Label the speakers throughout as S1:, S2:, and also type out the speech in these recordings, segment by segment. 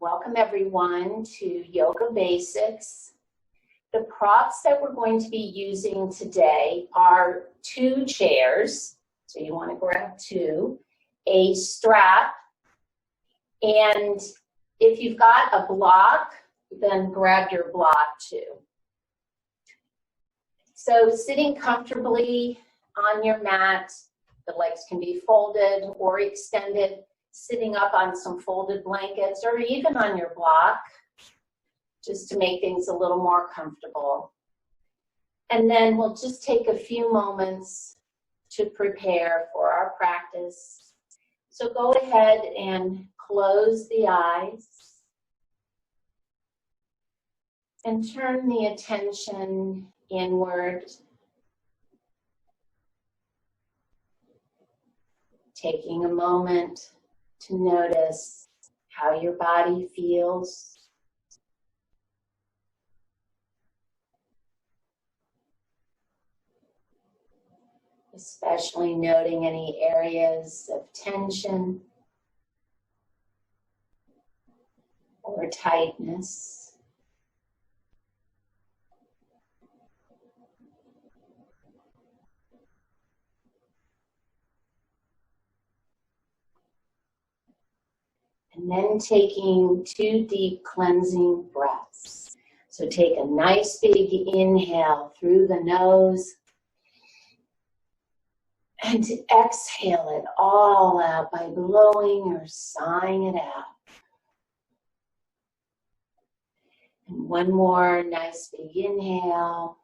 S1: Welcome everyone to Yoga Basics. The props that we're going to be using today are 2 chairs, so you want to grab 2, a strap, and if you've got a block, then grab your block too. So sitting comfortably on your mat, the legs can be folded or extended, sitting up on some folded blankets or even on your block, just to make things a little more comfortable. And then we'll just take a few moments to prepare for our practice. So go ahead and close the eyes and turn the attention inward, taking a moment to notice how your body feels. Especially noting any areas of tension or tightness. And then taking 2 deep cleansing breaths. So take a nice big inhale through the nose and exhale it all out by blowing or sighing it out. And one more nice big inhale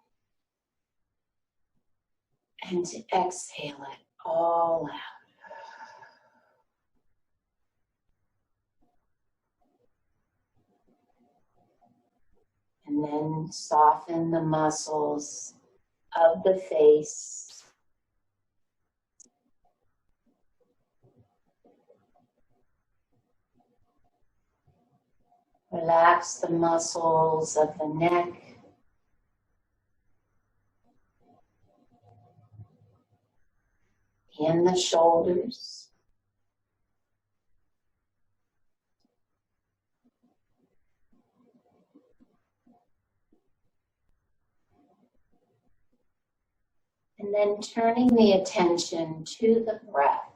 S1: and exhale it all out. And then soften the muscles of the face. Relax the muscles of the neck. And the shoulders. And then turning the attention to the breath.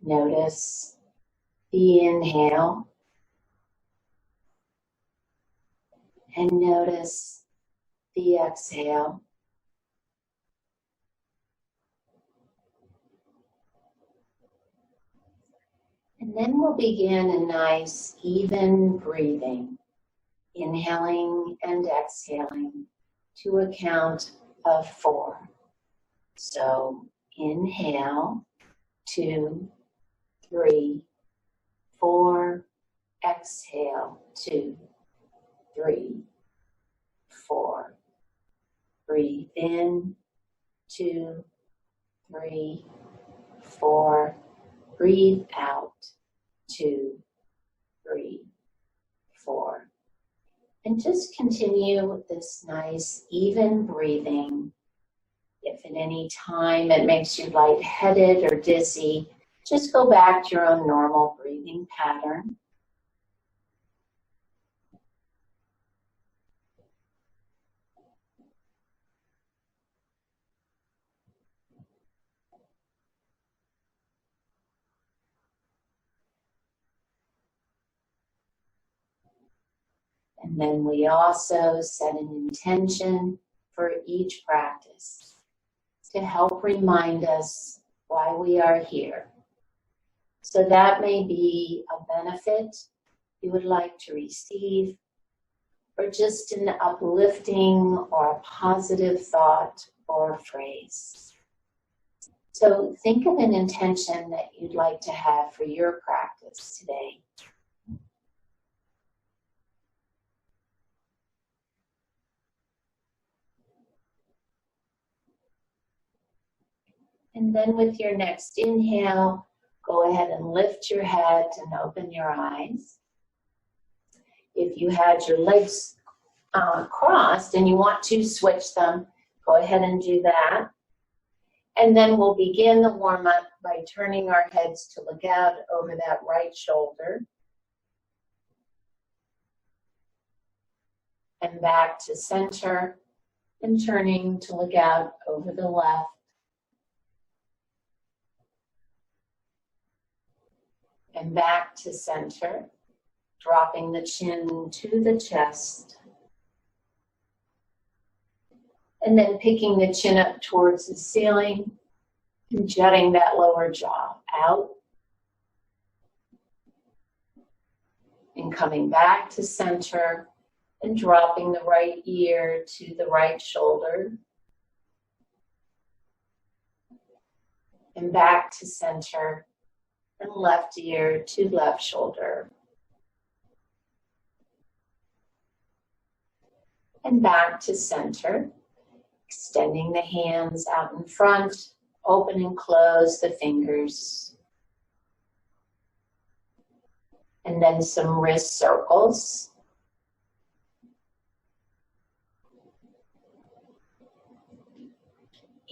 S1: Notice the inhale. And notice the exhale. And then we'll begin a nice, even breathing, inhaling and exhaling to a count of 4. So inhale, 2, 3, 4, exhale, 2, 3, 4. Breathe in, 2, 3, 4. Breathe out, 2, 3, 4. And just continue with this nice, even breathing. If at any time it makes you lightheaded or dizzy, just go back to your own normal breathing pattern. And then we also set an intention for each practice to help remind us why we are here. So that may be a benefit you would like to receive, or just an uplifting or a positive thought or phrase. So think of an intention that you'd like to have for your practice today. And then with your next inhale, go ahead and lift your head and open your eyes. If you had your legs crossed and you want to switch them, go ahead and do that. And then we'll begin the warm-up by turning our heads to look out over that right shoulder. And back to center, and turning to look out over the left. And back to center, dropping the chin to the chest. And then picking the chin up towards the ceiling and jutting that lower jaw out. And coming back to center and dropping the right ear to the right shoulder. And back to center and left ear to left shoulder. And back to center. Extending the hands out in front, open and close the fingers. And then some wrist circles.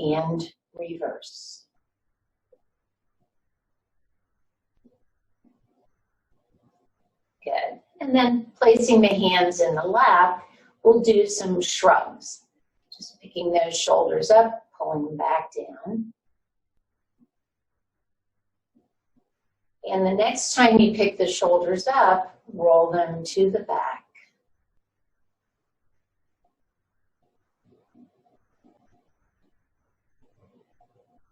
S1: And reverse. Good. And then placing the hands in the lap, we'll do some shrugs. Just picking those shoulders up, pulling them back down. And the next time you pick the shoulders up, roll them to the back.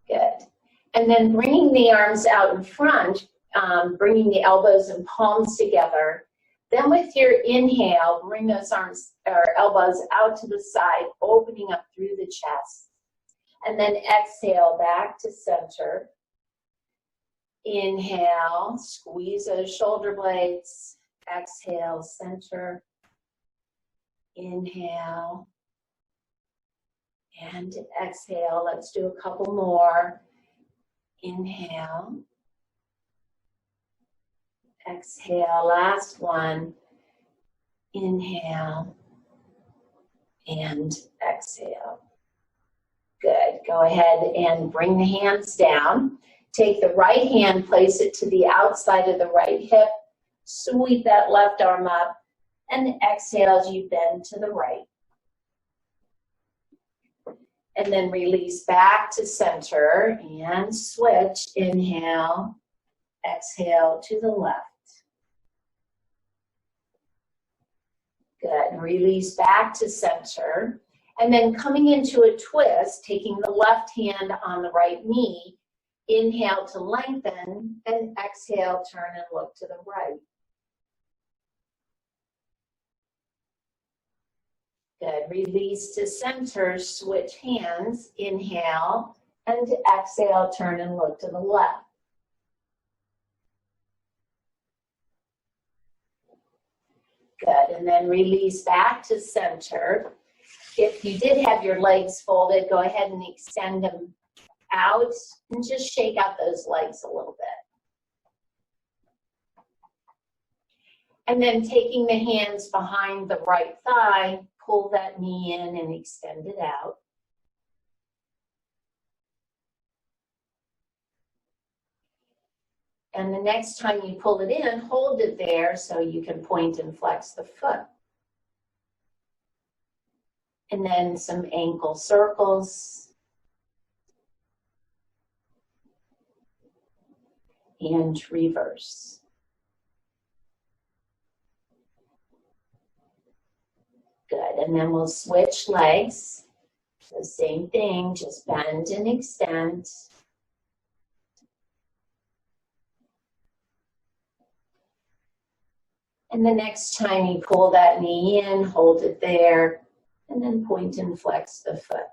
S1: Good. And then bringing the arms out in front, bringing the elbows and palms together. Then with your inhale, bring those arms or elbows out to the side, opening up through the chest. And then exhale back to center. Inhale, squeeze those shoulder blades. Exhale, center. Inhale. And exhale. Let's do a couple more. Inhale. Exhale, last one. Inhale and exhale. Good. Go ahead and bring the hands down. Take the right hand, place it to the outside of the right hip. Sweep that left arm up and exhale as you bend to the right. And then release back to center and switch. Inhale, exhale to the left. Good. Release back to center. And then coming into a twist, taking the left hand on the right knee, inhale to lengthen, and exhale, turn and look to the right. Good. Release to center, switch hands, inhale, and exhale, turn and look to the left. Good, and then release back to center. If you did have your legs folded, go ahead and extend them out and just shake out those legs a little bit. And then taking the hands behind the right thigh, pull that knee in and extend it out. And the next time you pull it in, hold it there so you can point and flex the foot. And then some ankle circles. And reverse. Good, and then we'll switch legs. So same thing, just bend and extend. And the next time you pull that knee in, hold it there, and then point and flex the foot.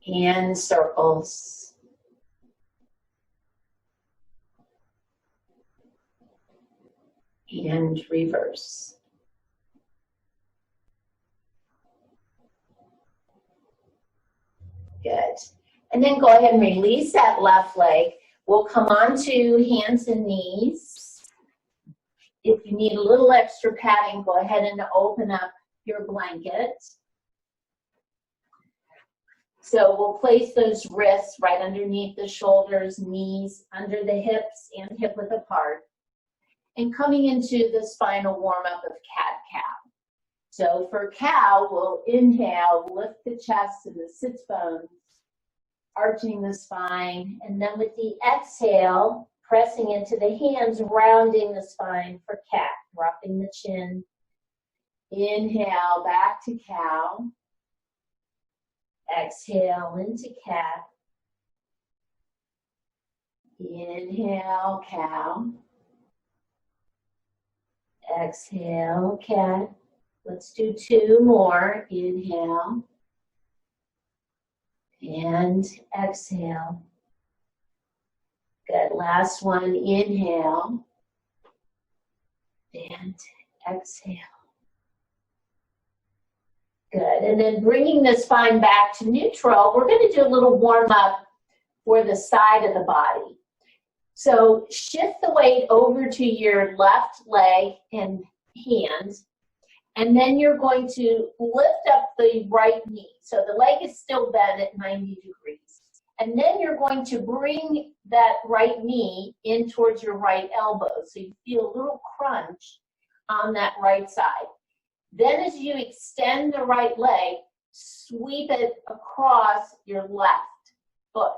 S1: Hand circles. And reverse. Good. And then go ahead and release that left leg. We'll come on to hands and knees. If you need a little extra padding, go ahead and open up your blanket. So we'll place those wrists right underneath the shoulders, knees under the hips and hip width apart. And coming into this final warm-up of cat-cow. So for cow, we'll inhale, lift the chest to the sits bones, arching the spine. And then with the exhale, pressing into the hands, rounding the spine for cat, dropping the chin. Inhale, back to cow. Exhale into cat. Inhale, cow. Exhale, cat. Let's do 2 more. Inhale. And exhale. Good. Last one. Inhale. And exhale. Good. And then bringing the spine back to neutral, we're going to do a little warm up for the side of the body. So shift the weight over to your left leg and hands, and then you're going to lift up the right knee. So the leg is still bent at 90 degrees. And then you're going to bring that right knee in towards your right elbow. So you feel a little crunch on that right side. Then as you extend the right leg, sweep it across your left foot.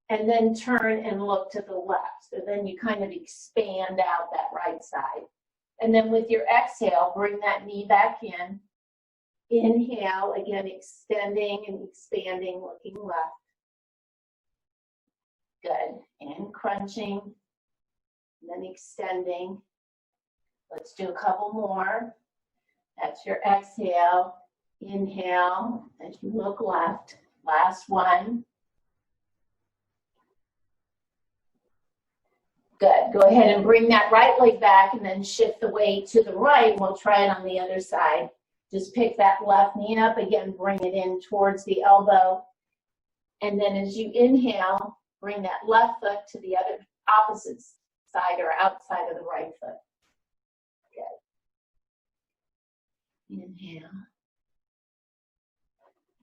S1: And then turn and look to the left. So then you kind of expand out that right side. And then with your exhale, bring that knee back in. Inhale, again, extending and expanding, looking left. Good. And crunching. And then extending. Let's do a couple more. That's your exhale. Inhale as you look left. Last one. Good. Go ahead and bring that right leg back and then shift the weight to the right. We'll try it on the other side. Just pick that left knee up. Again, bring it in towards the elbow. And then as you inhale, bring that left foot to the other opposite side or outside of the right foot. Good. Inhale.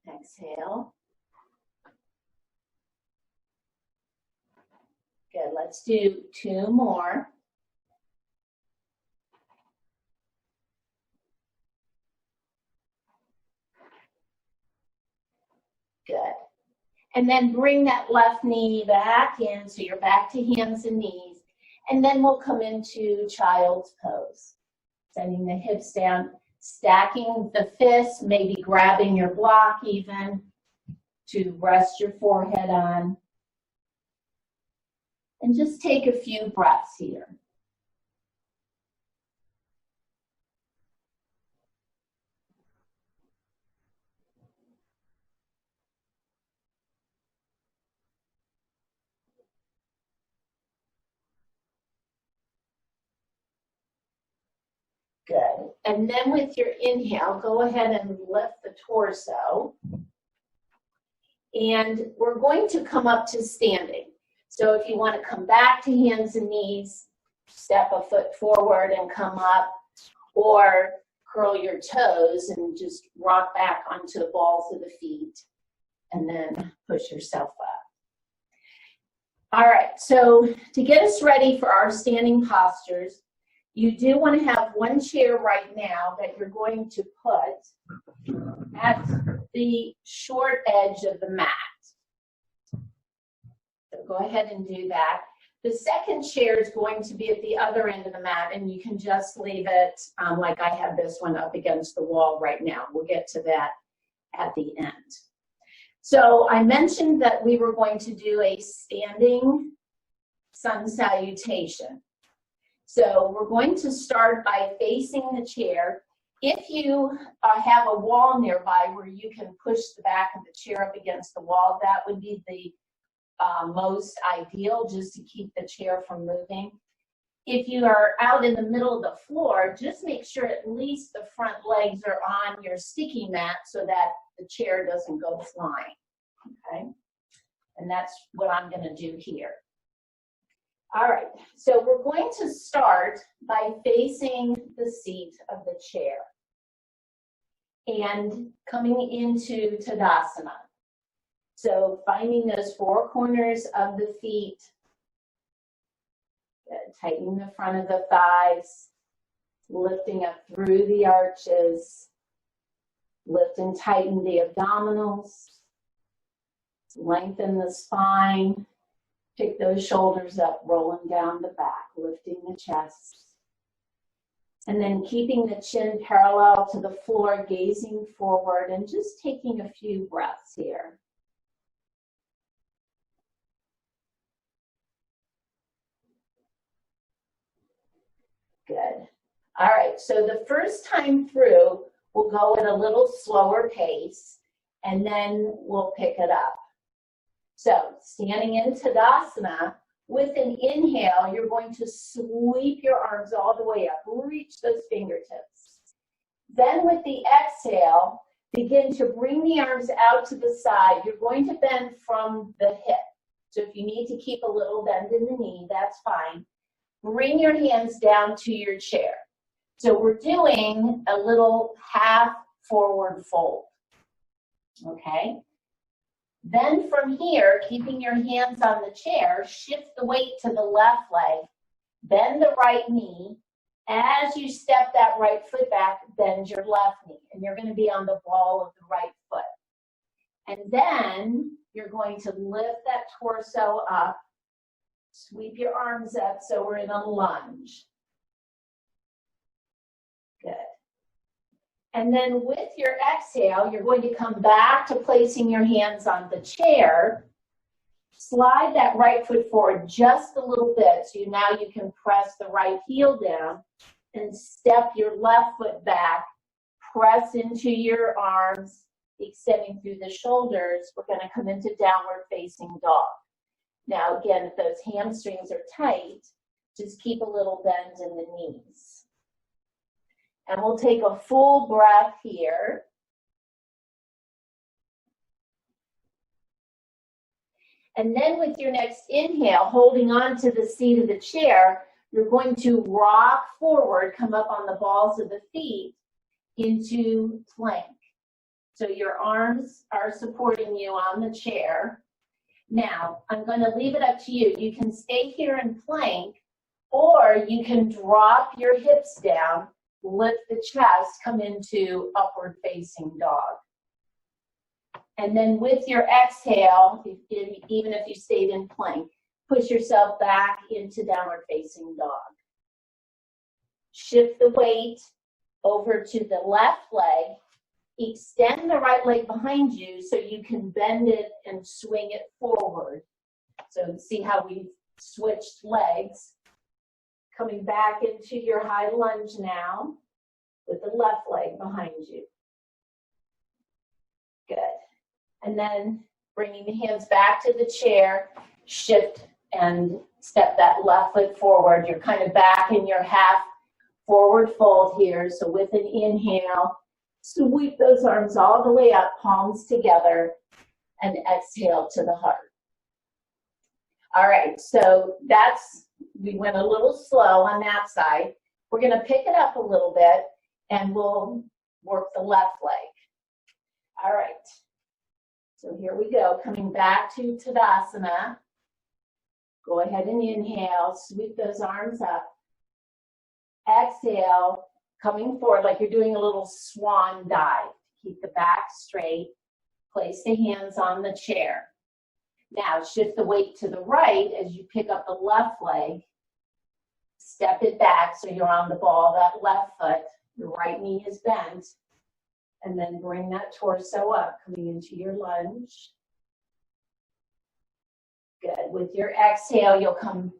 S1: Exhale. Good. Let's do 2 more. Good. And then bring that left knee back in, so you're back to hands and knees. And then we'll come into child's pose. Sending the hips down, stacking the fists, maybe grabbing your block even to rest your forehead on. And just take a few breaths here. Good. And then with your inhale, go ahead and lift the torso. And we're going to come up to standing. So if you want to come back to hands and knees, step a foot forward and come up, or curl your toes and just rock back onto the balls of the feet and then push yourself up. All right, so to get us ready for our standing postures, you do want to have one chair right now that you're going to put at the short edge of the mat. So go ahead and do that. The second chair is going to be at the other end of the mat, and you can just leave it like I have this one up against the wall right now. We'll get to that at the end. So I mentioned that we were going to do a standing sun salutation. So we're going to start by facing the chair. If you have a wall nearby where you can push the back of the chair up against the wall, that would be the most ideal, just to keep the chair from moving. If you are out in the middle of the floor, just make sure at least the front legs are on your sticky mat so that the chair doesn't go flying, okay? And that's what I'm gonna do here. All right, so we're going to start by facing the seat of the chair and coming into Tadasana. So finding those four corners of the feet. Good. Tightening the front of the thighs. Lifting up through the arches. Lift and tighten the abdominals. Lengthen the spine. Pick those shoulders up, rolling down the back, lifting the chest. And then keeping the chin parallel to the floor, gazing forward, and just taking a few breaths here. Good. All right, so the first time through, we'll go at a little slower pace, and then we'll pick it up. So, standing in Tadasana, with an inhale, you're going to sweep your arms all the way up. Reach those fingertips. Then with the exhale, begin to bring the arms out to the side. You're going to bend from the hip. So if you need to keep a little bend in the knee, that's fine. Bring your hands down to your chair. So we're doing a little half forward fold. Okay? Then from here, keeping your hands on the chair, shift the weight to the left leg, bend the right knee. As you step that right foot back, bend your left knee, and you're going to be on the ball of the right foot. And then you're going to lift that torso up, sweep your arms up so we're in a lunge. Good. And then with your exhale, you're going to come back to placing your hands on the chair. Slide that right foot forward just a little bit so now you can press the right heel down and step your left foot back. Press into your arms, extending through the shoulders. We're going to come into downward facing dog. Now again, if those hamstrings are tight, just keep a little bend in the knees. And we'll take a full breath here. And then with your next inhale, holding on to the seat of the chair, you're going to rock forward, come up on the balls of the feet into plank. So your arms are supporting you on the chair. Now, I'm going to leave it up to you. You can stay here in plank, or you can drop your hips down, lift the chest, come into upward facing dog. And then with your exhale, even if you stayed in plank, push yourself back into downward facing dog. Shift the weight over to the left leg. Extend the right leg behind you so you can bend it and swing it forward. So see how we've switched legs. Coming back into your high lunge now with the left leg behind you. Good. And then bringing the hands back to the chair, shift and step that left foot forward. You're kind of back in your half forward fold here. So with an inhale, sweep those arms all the way up, palms together, and exhale to the heart. All right, so we went a little slow on that side. We're going to pick it up a little bit, and we'll work the left leg. All right, so here we go. Coming back to Tadasana. Go ahead and inhale, sweep those arms up. Exhale, coming forward like you're doing a little swan dive. Keep the back straight. Place the hands on the chair. Now shift the weight to the right as you pick up the left leg. Step it back so you're on the ball of that left foot. Your right knee is bent. And then bring that torso up, coming into your lunge. Good. With your exhale, you'll come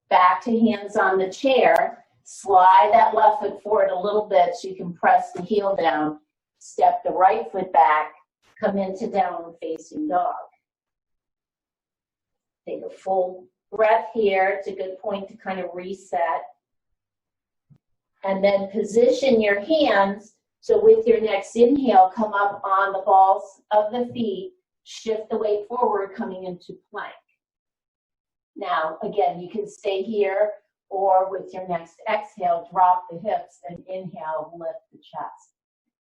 S1: back to hands on the chair. Slide that left foot forward a little bit so you can press the heel down. Step the right foot back. Come into downward facing dog. Take a full breath here. It's a good point to kind of reset. And then position your hands. So with your next inhale, come up on the balls of the feet. Shift the weight forward, coming into plank. Now, again, you can stay here, or with your next exhale, drop the hips and inhale, lift the chest.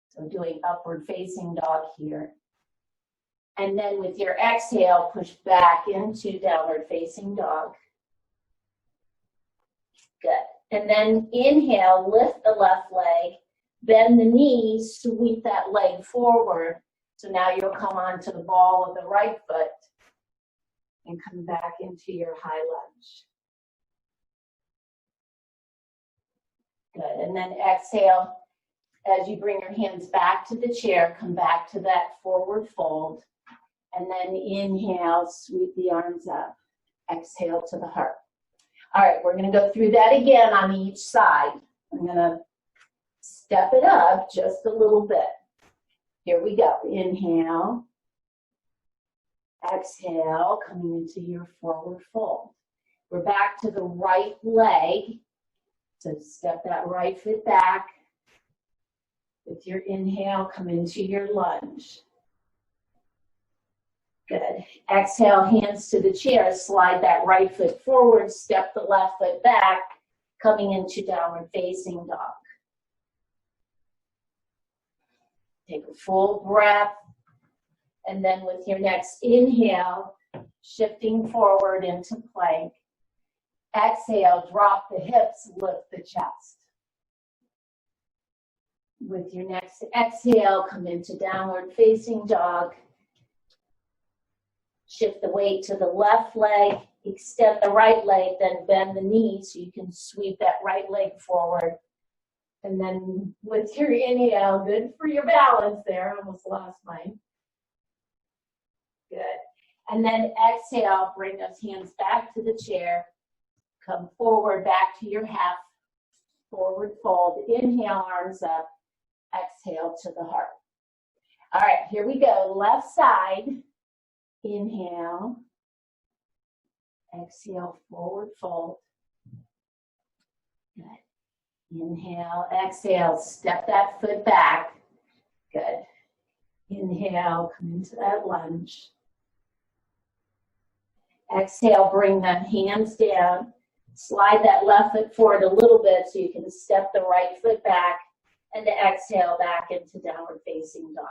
S1: So doing upward facing dog here. And then with your exhale, push back into downward facing dog. Good. And then inhale, lift the left leg, bend the knees, sweep that leg forward. So now you'll come onto the ball of the right foot and come back into your high lunge. Good. And then exhale, as you bring your hands back to the chair, come back to that forward fold. And then inhale, sweep the arms up. Exhale to the heart. All right, we're going to go through that again on each side. I'm going to step it up just a little bit. Here we go. Inhale. Exhale, coming into your forward fold. We're back to the right leg. So step that right foot back. With your inhale, come into your lunge. Good. Exhale, hands to the chair. Slide that right foot forward. Step the left foot back, coming into downward facing dog. Take a full breath. And then with your next inhale, shifting forward into plank. Exhale, drop the hips, lift the chest. With your next exhale, come into downward facing dog. Shift the weight to the left leg, extend the right leg, then bend the knee so you can sweep that right leg forward. And then with your inhale, good for your balance there, almost lost mine. Good. And then exhale, bring those hands back to the chair. Come forward, back to your half forward fold. Inhale, arms up. Exhale to the heart. All right, here we go. Left side. Inhale. Exhale, forward fold. Good. Inhale, exhale, step that foot back. Good. Inhale, come into that lunge. Exhale, bring the hands down. Slide that left foot forward a little bit so you can step the right foot back. And to exhale back into downward facing dog.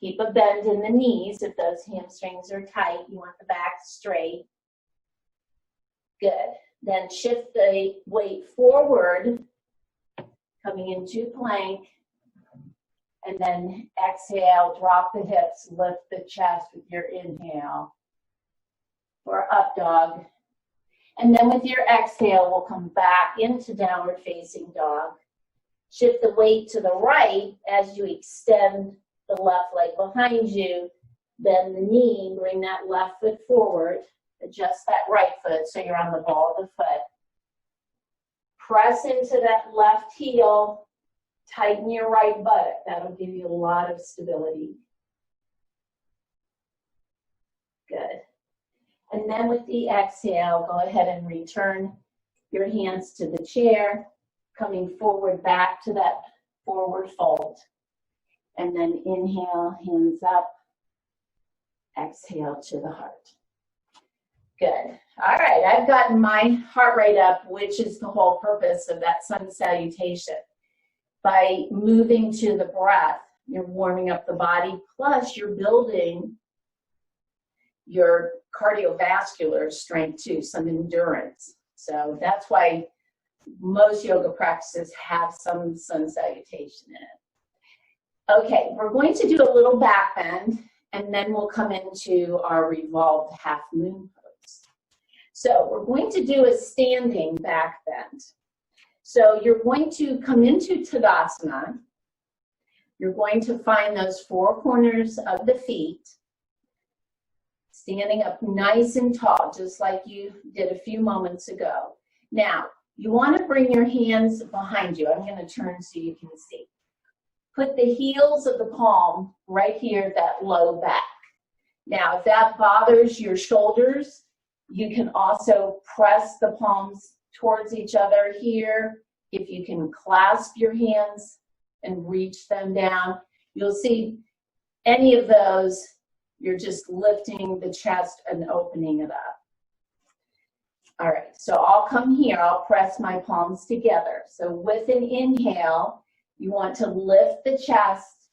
S1: Keep a bend in the knees if those hamstrings are tight. You want the back straight. Good. Then shift the weight forward, coming into plank. And then exhale, drop the hips, lift the chest with your inhale. For up dog. And then with your exhale, we'll come back into downward facing dog. Shift the weight to the right as you extend the left leg behind you. Bend the knee, bring that left foot forward. Adjust that right foot so you're on the ball of the foot. Press into that left heel. Tighten your right buttock. That'll give you a lot of stability. Good. And then with the exhale, go ahead and return your hands to the chair. Coming forward back to that forward fold. And then inhale, hands up. Exhale to the heart. Good. All right, I've gotten my heart rate up, which is the whole purpose of that sun salutation. By moving to the breath, you're warming up the body, plus you're building your cardiovascular strength too, some endurance. So that's why most yoga practices have some sun salutation in it. Okay, we're going to do a little back bend, and then we'll come into our revolved half moon pose. So we're going to do a standing back bend. So you're going to come into Tadasana. You're going to find those four corners of the feet, standing up nice and tall, just like you did a few moments ago. Now, you want to bring your hands behind you. I'm going to turn so you can see. Put the heels of the palm right here at that low back. Now, if that bothers your shoulders, you can also press the palms towards each other here. If you can clasp your hands and reach them down, you'll see any of those, you're just lifting the chest and opening it up. All right, so I'll come here, I'll press my palms together. So with an inhale, you want to lift the chest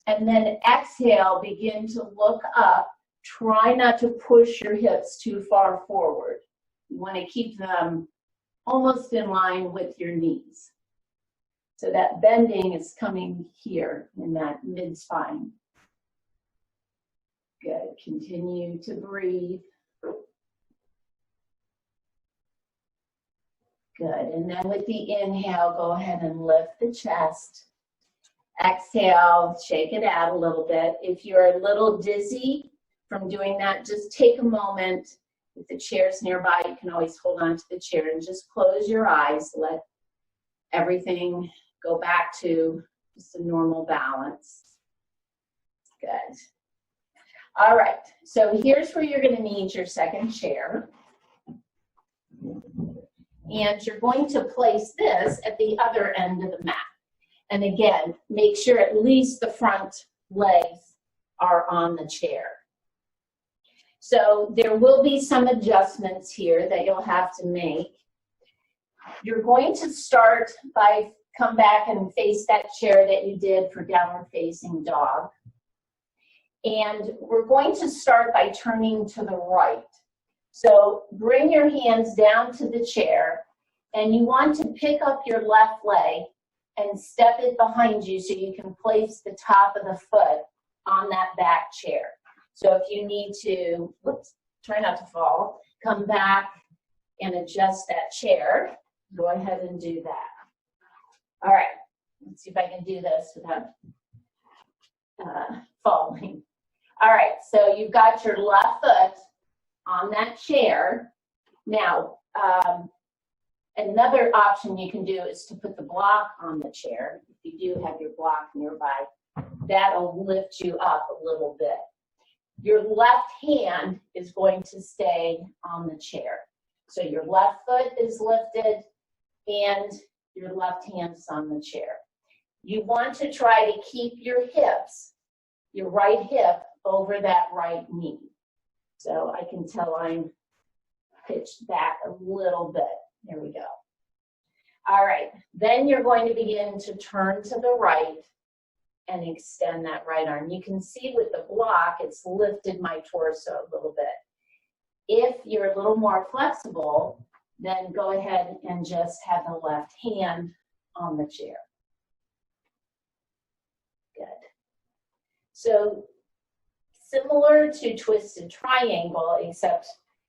S2: And then exhale, begin to look up. Try not to push your hips too far forward. You want to keep them almost in line with your knees. So that bending is coming here in that mid-spine. Good. Continue to breathe. Good. And then with the inhale, go ahead and lift the chest. Exhale, shake it out a little bit. If you're a little dizzy from doing that, just take a moment. If the chair's nearby, you can always hold on to the chair and just close your eyes. Let everything go back to just a normal balance. Good. All right, so here's where you're going to need your second chair. And you're going to place this at the other end of the mat. And again, make sure at least the front legs are on the chair. So there will be some adjustments here that you'll have to make. You're going to start by come back and face that chair that you did for downward facing dog. And we're going to start by turning to the right. So bring your hands down to the chair, and you want to pick up your left leg and step it behind you so you can place the top of the foot on that back chair. So if you need to, try not to fall, come back and adjust that chair, go ahead and do that. All right, let's see if I can do this without falling. All right, so you've got your left foot on that chair. Now, another option you can do is to put the block on the chair. If you do have your block nearby, that'll lift you up a little bit. Your left hand is going to stay on the chair. So your left foot is lifted and your left hand is on the chair. You want to try to keep your hips, your right hip, over that right knee. So I can tell I'm pitched back a little bit. There we go. All right, then you're going to begin to turn to the right and extend that right arm. You can see with the block, it's lifted my torso a little bit. If you're a little more flexible, then go ahead and just have the left hand on the chair. Good. So similar to twisted triangle, except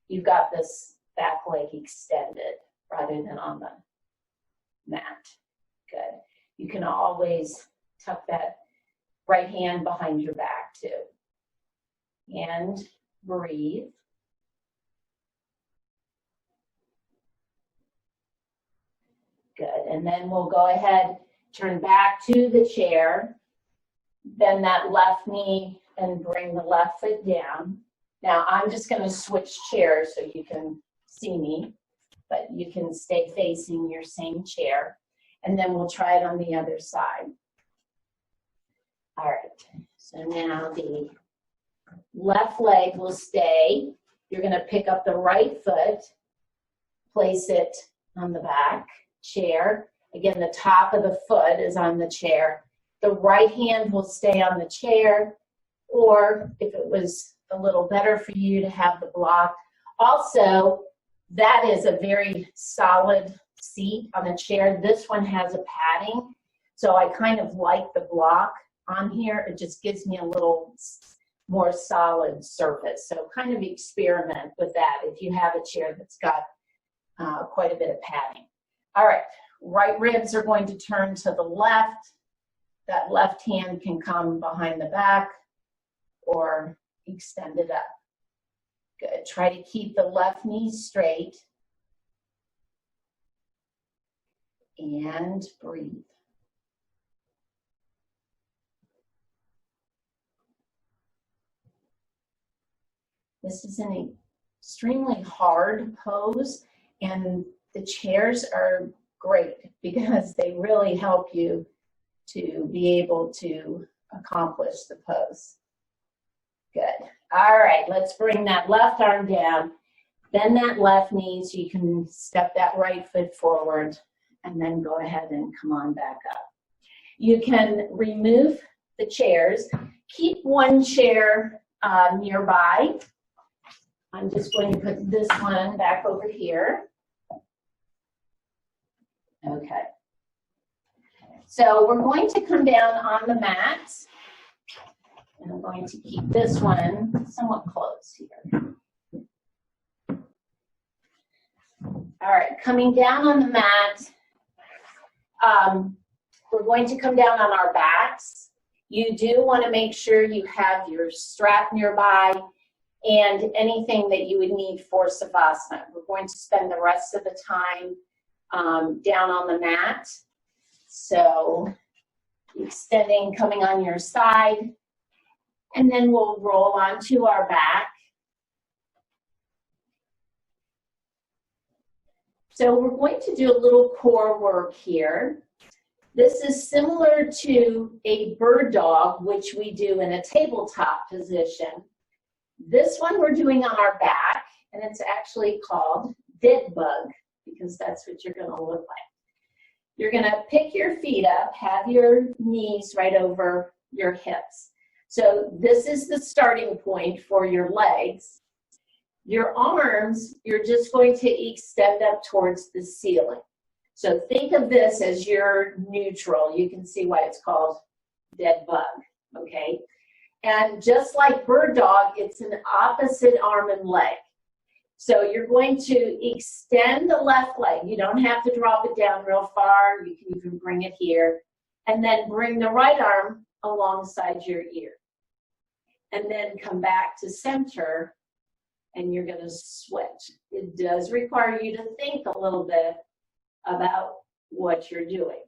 S2: you've got this back leg extended rather than on the mat. Good. You can always tuck that right hand behind your back too. And breathe. Good. And then we'll go ahead, turn back to the chair, bend that left knee and bring the left foot down. Now I'm just going to switch chairs so you can see me, but you can stay facing your same chair. And then we'll try it on the other side. All right, so now the left leg will stay. You're going to pick up the right foot, place it on the back chair. Again, the top of the foot is on the chair. The right hand will stay on the chair, or if it was a little better for you to have the block. Also, that is a very solid seat on the chair. This one has a padding, so I kind of like the block on here. It just gives me a little more solid surface. So kind of experiment with that if you have a chair that's got quite a bit of padding. All right, right ribs are going to turn to the left. That left hand can come behind the back or extend it up. Good. Try to keep the left knee straight. And breathe. This is an extremely hard pose, and the chairs are great because they really help you to be able to accomplish the pose. Good. All right, let's bring that left arm down, bend that left knee so you can step that right foot forward, and then go ahead and come on back up. You can remove the chairs. Keep one chair nearby. I'm just going to put this one back over here. Okay. So we're going to come down on the mat. And I'm going to keep this one somewhat close here. All right, coming down on the mat, we're going to come down on our backs. You do want to make sure you have your strap nearby and anything that you would need for Savasana. We're going to spend the rest of the time down on the mat. So extending, coming on your side, and then we'll roll onto our back. So we're going to do a little core work here. This is similar to a bird dog, which we do in a tabletop position. This one we're doing on our back, and it's actually called dead bug, because that's what you're going to look like. You're going to pick your feet up, have your knees right over your hips. So this is the starting point for your legs. Your arms, you're just going to extend up towards the ceiling. So think of this as your neutral. You can see why it's called dead bug, okay? And just like bird dog, it's an opposite arm and leg. So you're going to extend the left leg. You don't have to drop it down real far. You can even bring it here. And then bring the right arm alongside your ear. And then come back to center, and you're going to switch. It does require you to think a little bit about what you're doing.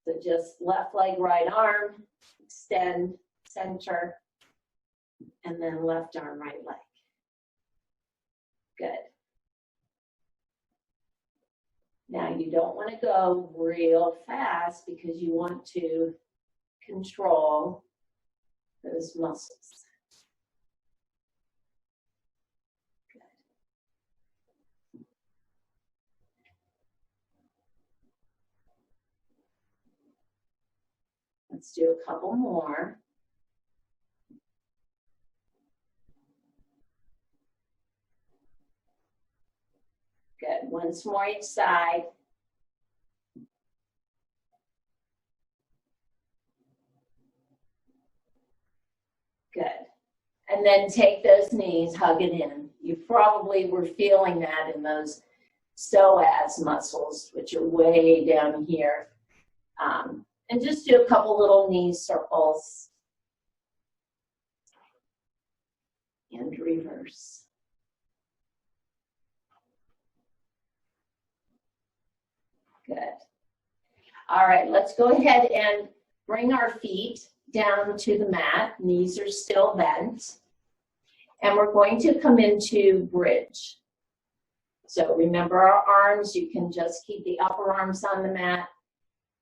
S2: So just left leg, right arm, extend, center, and then left arm, right leg. Good. Now you don't want to go real fast because you want to control those muscles. Let's do a couple more. Good. Once more each side. Good. And then take those knees, hug it in. You probably were feeling that in those psoas muscles, which are way down here. And just do a couple little knee circles. And reverse. Good. All right, let's go ahead and bring our feet down to the mat. Knees are still bent. And we're going to come into bridge. So remember our arms, you can just keep the upper arms on the mat.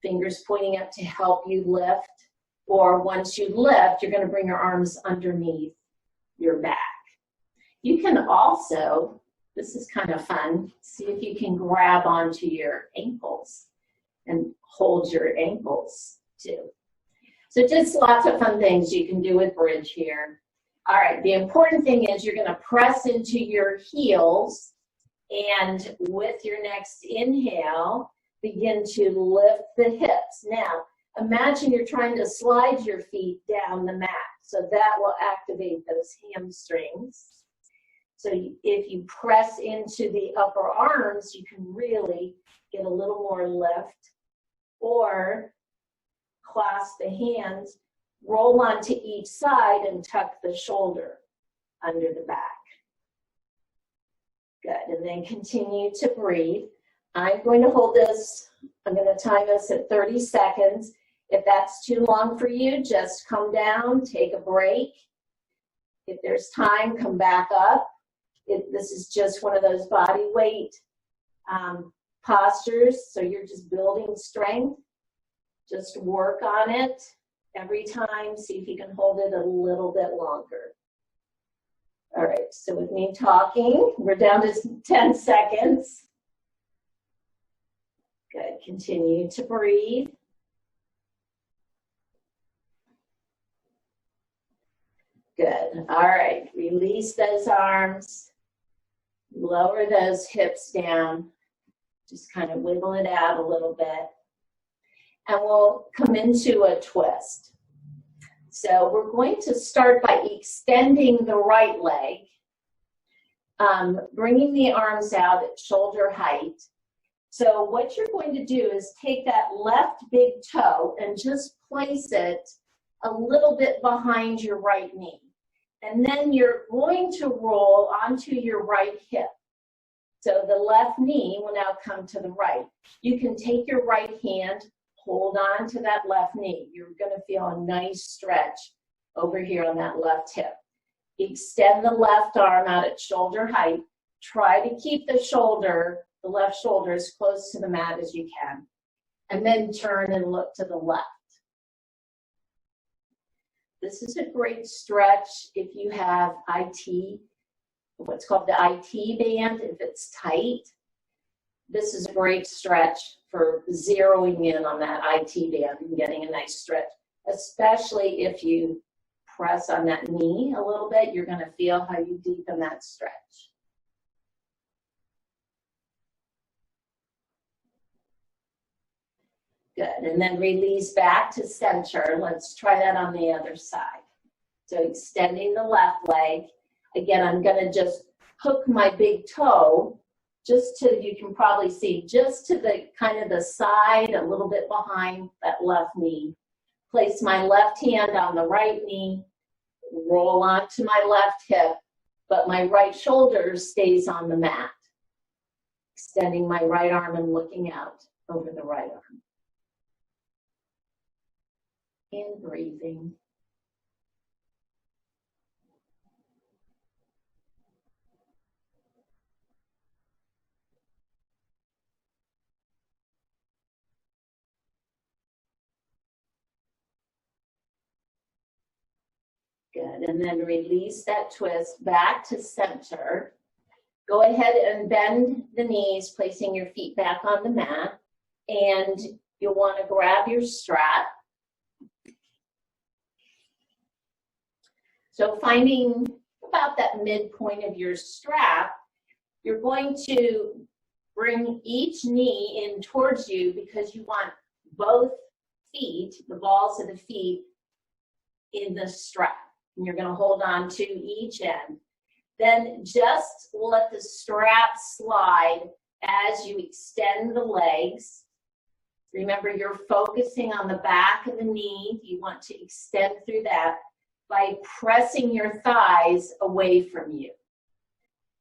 S2: Fingers pointing up to help you lift, or once you lift, you're going to bring your arms underneath your back. You can also, this is kind of fun, see if you can grab onto your ankles and hold your ankles too. So just lots of fun things you can do with bridge here. All right, the important thing is you're going to press into your heels, and with your next inhale, begin to lift the hips. Now, imagine you're trying to slide your feet down the mat. So that will activate those hamstrings. So if you press into the upper arms, you can really get a little more lift. Or clasp the hands, roll onto each side, and tuck the shoulder under the back. Good, and then continue to breathe. I'm going to hold this, I'm going to time this at 30 seconds. If that's too long for you, just come down, take a break. If there's time, come back up. This is just one of those body weight postures, so you're just building strength. Just work on it every time. See if you can hold it a little bit longer. All right, so with me talking, we're down to 10 seconds. Good, continue to breathe. Good. All right. Release those arms. Lower those hips down. Just kind of wiggle it out a little bit. And we'll come into a twist. So we're going to start by extending the right leg, bringing the arms out at shoulder height. So what you're going to do is take that left big toe and just place it a little bit behind your right knee. And then you're going to roll onto your right hip. So the left knee will now come to the right. You can take your right hand, hold on to that left knee. You're going to feel a nice stretch over here on that left hip. Extend the left arm out at shoulder height. Try to keep the left shoulder as close to the mat as you can. And then turn and look to the left. This is a great stretch if you have IT, what's called the IT band, if it's tight. This is a great stretch for zeroing in on that IT band and getting a nice stretch, especially if you press on that knee a little bit. You're going to feel how you deepen that stretch. Good, and then release back to center. Let's try that on the other side. So extending the left leg. Again, I'm going to just hook my big toe just to, you can probably see, just to the kind of the side, a little bit behind that left knee. Place my left hand on the right knee, roll onto my left hip, but my right shoulder stays on the mat. Extending my right arm and looking out over the right arm. And breathing. Good, and then release that twist back to center. Go ahead and bend the knees, placing your feet back on the mat. And you'll want to grab your strap. So finding about that midpoint of your strap, you're going to bring each knee in towards you because you want both feet, the balls of the feet, in the strap. And you're going to hold on to each end. Then just let the strap slide as you extend the legs. Remember, you're focusing on the back of the knee. You want to extend through that by pressing your thighs away from you.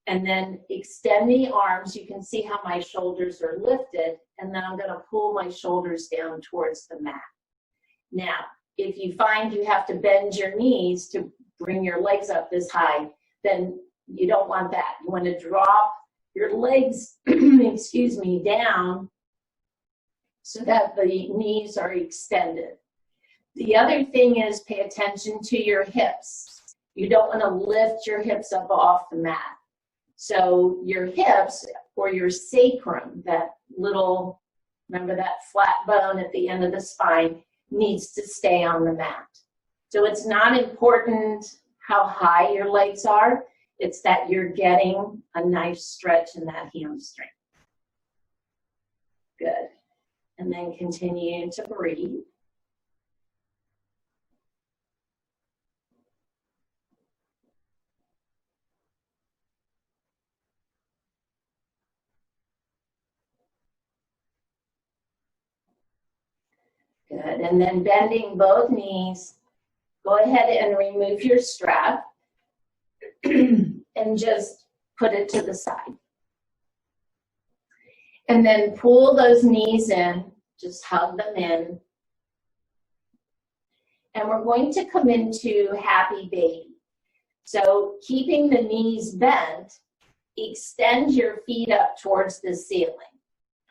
S2: And then extend the arms. You can see how my shoulders are lifted. And then I'm going to pull my shoulders down towards the mat. Now, if you find you have to bend your knees to bring your legs up this high, then you don't want that. You want to drop your legs, excuse me, down so that the knees are extended. The other thing is pay attention to your hips. You don't want to lift your hips up off the mat. So your hips or your sacrum, that little, remember that flat bone at the end of the spine, needs to stay on the mat. So it's not important how high your legs are. It's that you're getting a nice stretch in that hamstring. Good. And then continue to breathe. Good, and then bending both knees, go ahead and remove your strap and just put it to the side. And then pull those knees in, just hug them in. And we're going to come into happy baby. So keeping the knees bent, extend your feet up towards the ceiling.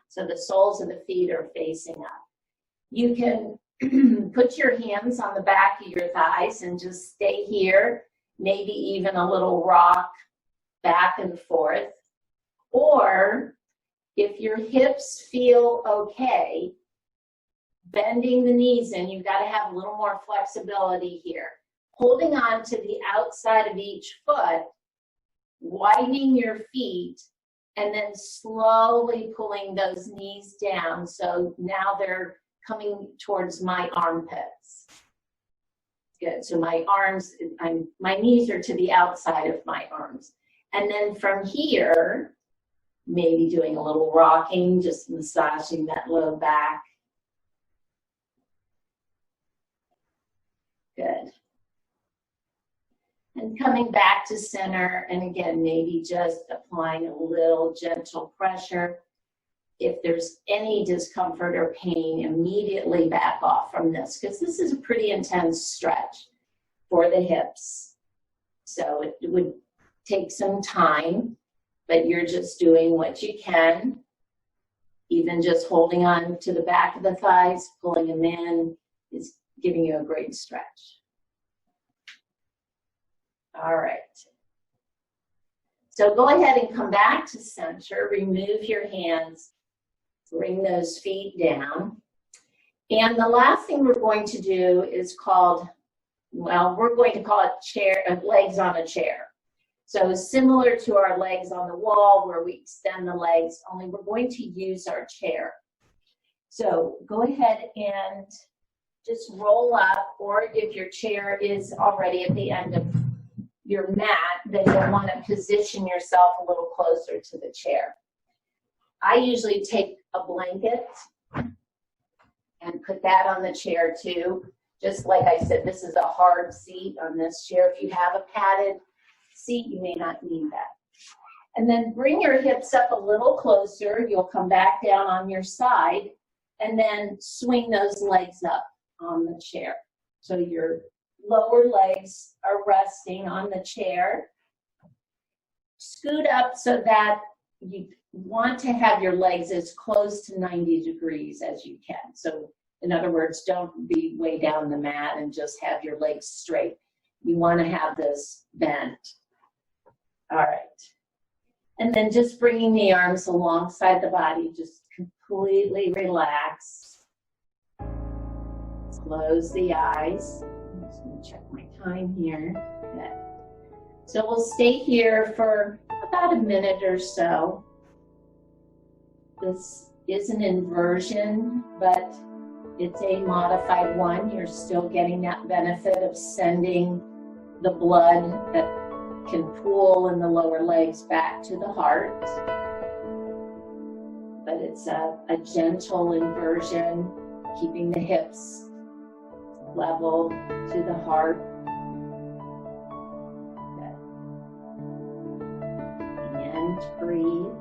S2: So the soles of the feet are facing up. You can put your hands on the back of your thighs and just stay here, maybe even a little rock back and forth. Or if your hips feel okay, bending the knees in, you've got to have a little more flexibility here. holding on to the outside of each foot, widening your feet, and then slowly pulling those knees down. So now they're coming towards my armpits. Good. So my arms, my knees are to the outside of my arms. And then from here, maybe doing a little rocking, just massaging that low back. Good. And coming back to center, and again, maybe just applying a little gentle pressure. If there's any discomfort or pain, immediately back off from this, because this is a pretty intense stretch for the hips. So it would take some time, but you're just doing what you can. Even just holding on to the back of the thighs, pulling them in, is giving you a great stretch. All right. So go ahead and come back to center, remove your hands, bring those feet down. And the last thing we're going to do is called, well, we're going to call it chair, legs on a chair. So similar to our legs on the wall where we extend the legs, only we're going to use our chair. So go ahead and just roll up, or if your chair is already at the end of your mat, then you'll want to position yourself a little closer to the chair. I usually take a blanket and put that on the chair too. Just like I said, this is a hard seat on this chair. If you have a padded seat, you may not need that. And then bring your hips up a little closer. You'll come back down on your side and then swing those legs up on the chair. So your lower legs are resting on the chair. Scoot up so that you want to have your legs as close to 90 degrees as you can. So in other words, don't be way down the mat and just have your legs straight. You want to have this bent. All right. And then just bringing the arms alongside the body, just completely relax. Close the eyes. I'm just going to check my time here. Good. So we'll stay here for about a minute or so. This is an inversion, but it's a modified one. You're still getting that benefit of sending the blood that can pool in the lower legs back to the heart. But it's a gentle inversion, keeping the hips level to the heart. Good. And breathe.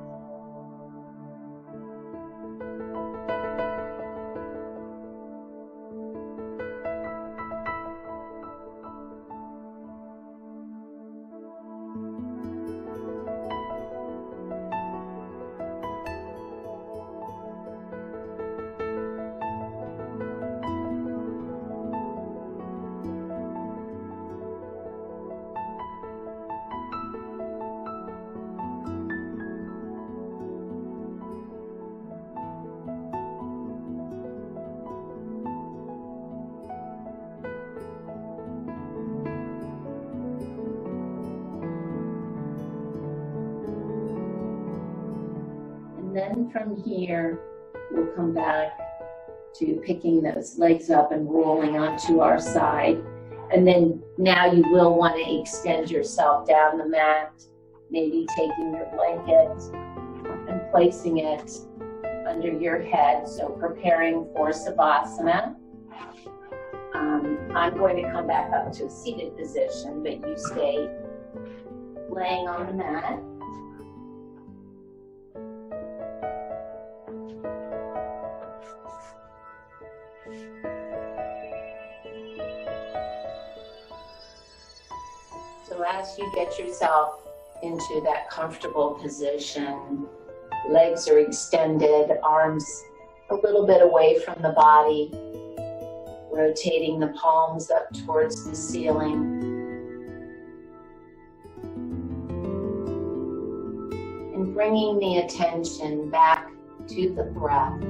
S2: And then from here, we'll come back to picking those legs up and rolling onto our side. And then now you will want to extend yourself down the mat, maybe taking your blanket and placing it under your head. So preparing for Savasana. I'm going to come back up to a seated position, but you stay laying on the mat. So as you get yourself into that comfortable position, legs are extended, arms a little bit away from the body, rotating the palms up towards the ceiling. And bringing the attention back to the breath.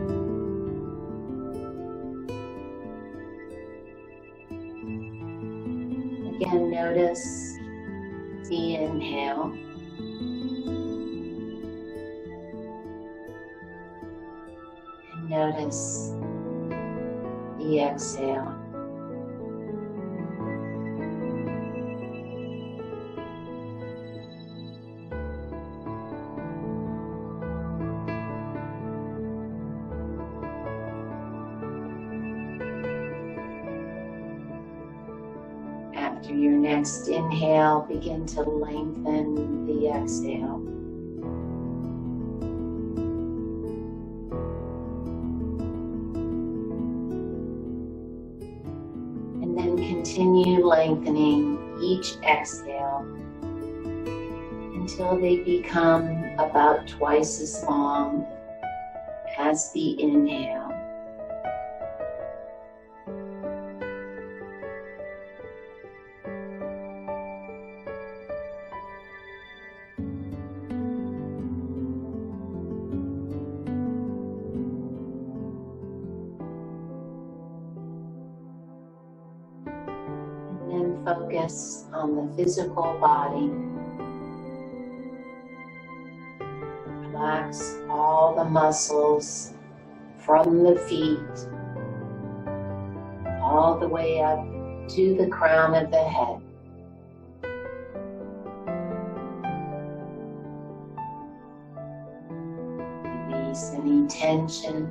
S1: Again, notice the inhale. And notice the exhale. After your next inhale, begin to lengthen the exhale. And then continue lengthening each exhale until they become about twice as long as the inhale. And focus on the physical body. Relax all the muscles from the feet all the way up to the crown of the head. Release any tension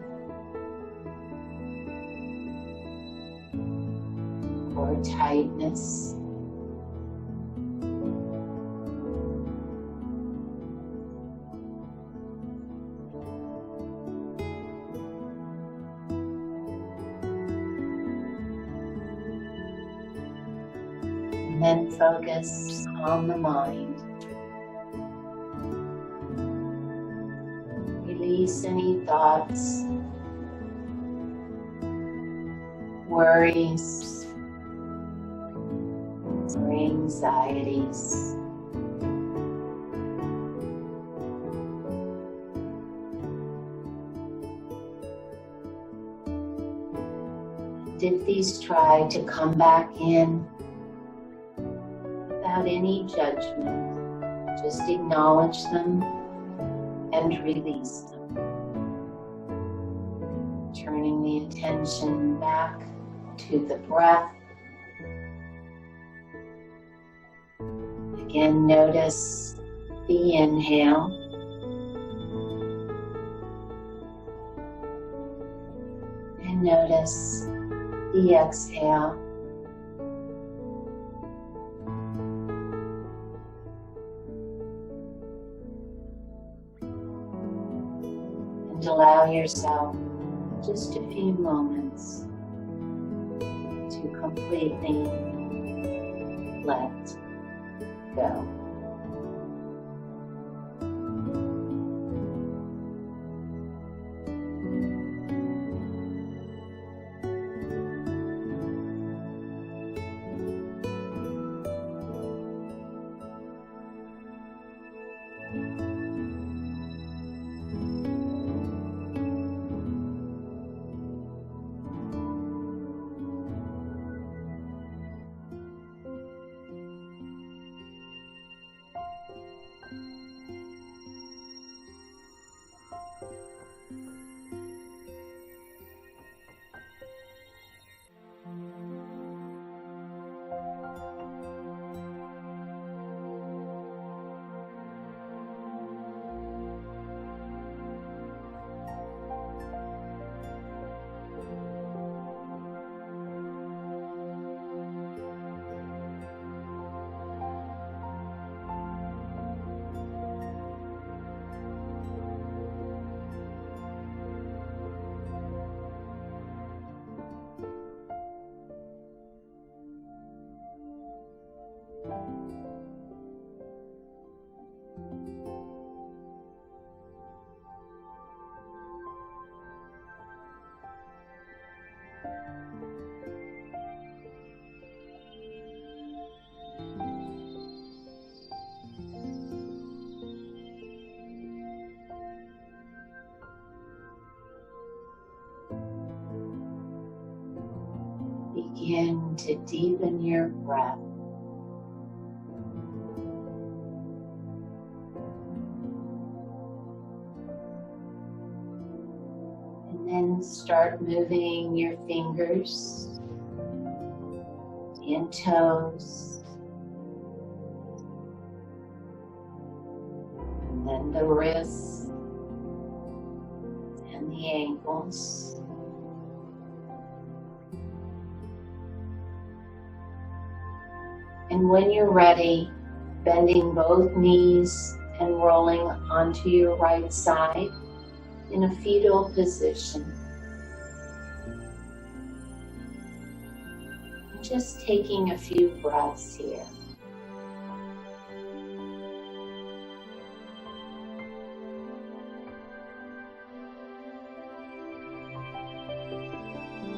S1: or tightness. And then focus on the mind. Release any thoughts, worries, or anxieties. If these try to come back in without any judgment, just acknowledge them and release them. Turning the attention back to the breath. Again, notice the inhale. And notice the exhale. And allow yourself just a few moments to completely let go. Begin to deepen your breath. And start moving your fingers and toes. And then the wrists and the ankles. And when you're ready, bending both knees and rolling onto your right side in a fetal position. Just taking a few breaths here.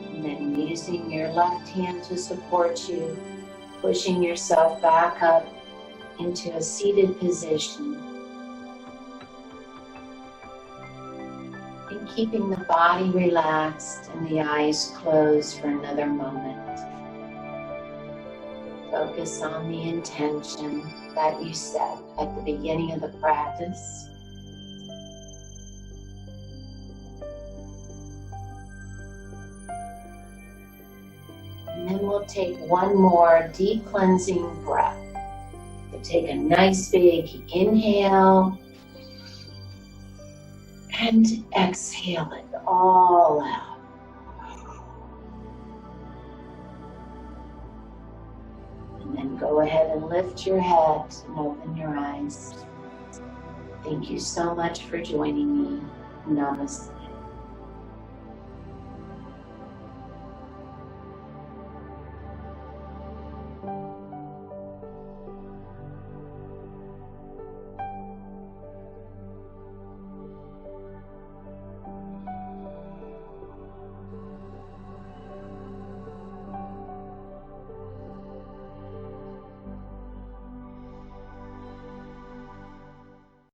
S1: And then using your left hand to support you, pushing yourself back up into a seated position. And keeping the body relaxed and the eyes closed for another moment. Focus on the intention that you set at the beginning of the practice. And then we'll take one more deep cleansing breath. So take a nice big inhale and exhale it all out. And then go ahead and lift your head and open your eyes. Thank you so much for joining me. Namaste.